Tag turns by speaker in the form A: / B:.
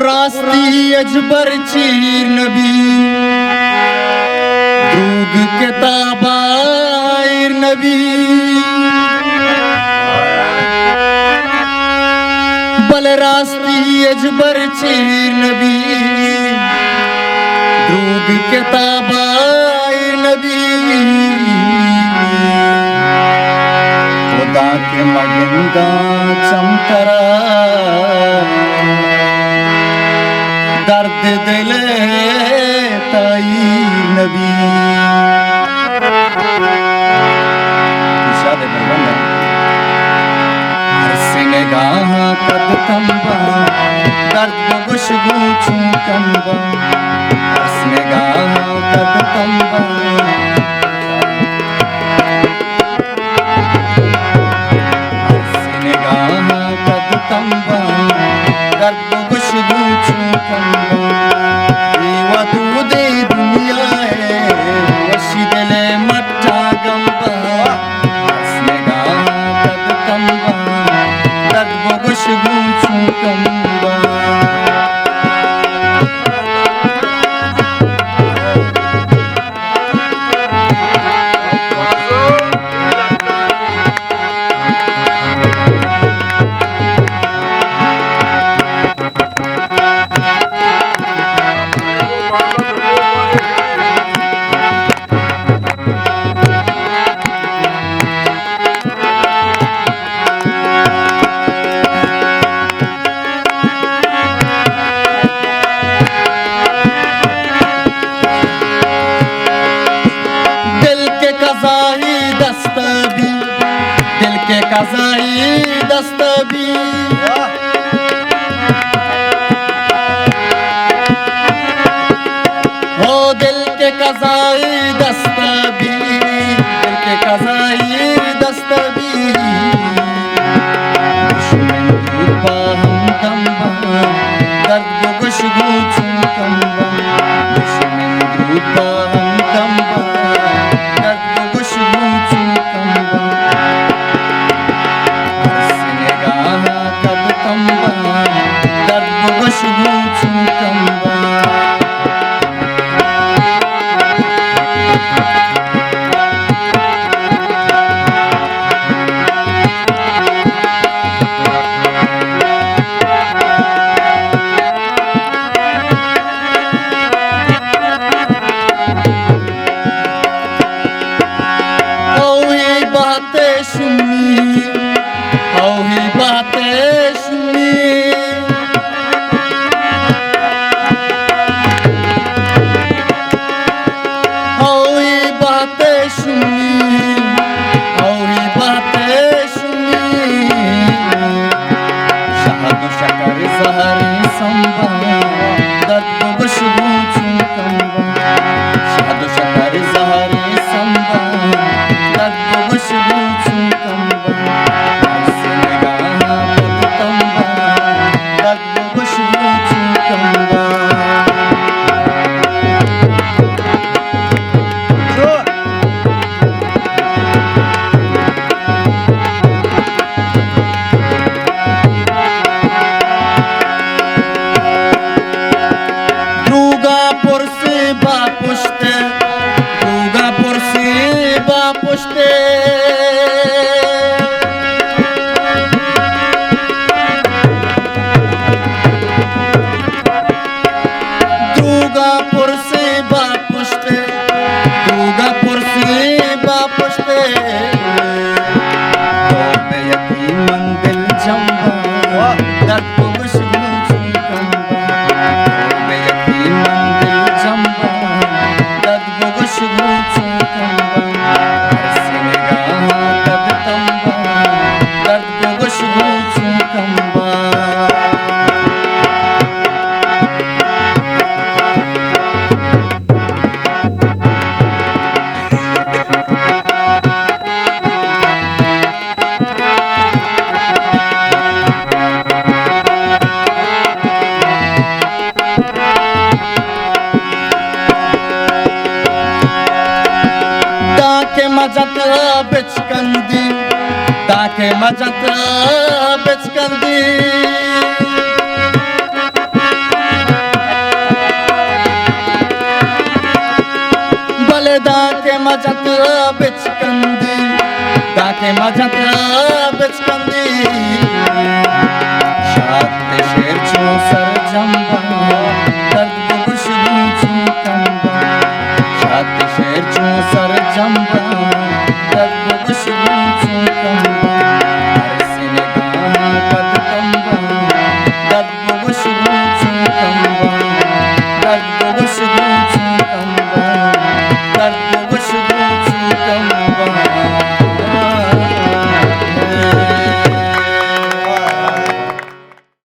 A: रास्ती अजबर चीर नबी द्रूग किताबायर नबी बल रास्ती अजबर चीर नबी द्रूग किताबायर नबी खुदा के मगिंदा चमकरा दर्द दिले ताई नबी इशादे बरबंदा हर सिनगाह कद कंबा दर्द बगुश गूंचू कंबा हर सिनगाह कद कंबा हर सिनगाह कद कंबा दर्द बगुश गूंचू कज़ाई दस्तबी हो दिल के कज़ाई दस्तबी दिल के कज़ाई दस्तबी दुश्मन रूपा हम कंबा दर्द बगुश गूंचू कंबा दुश्मन रूपा हम कंबा दर्द बगुश गूंचू कंबा ताके मजत बिचकंदी माझ्यात बेचकंदी टाके माझ्यात बेचकंदी शात शेर चो सर जंबा दर्द खुशबू चुकंबा शात शेर चो सर जंबा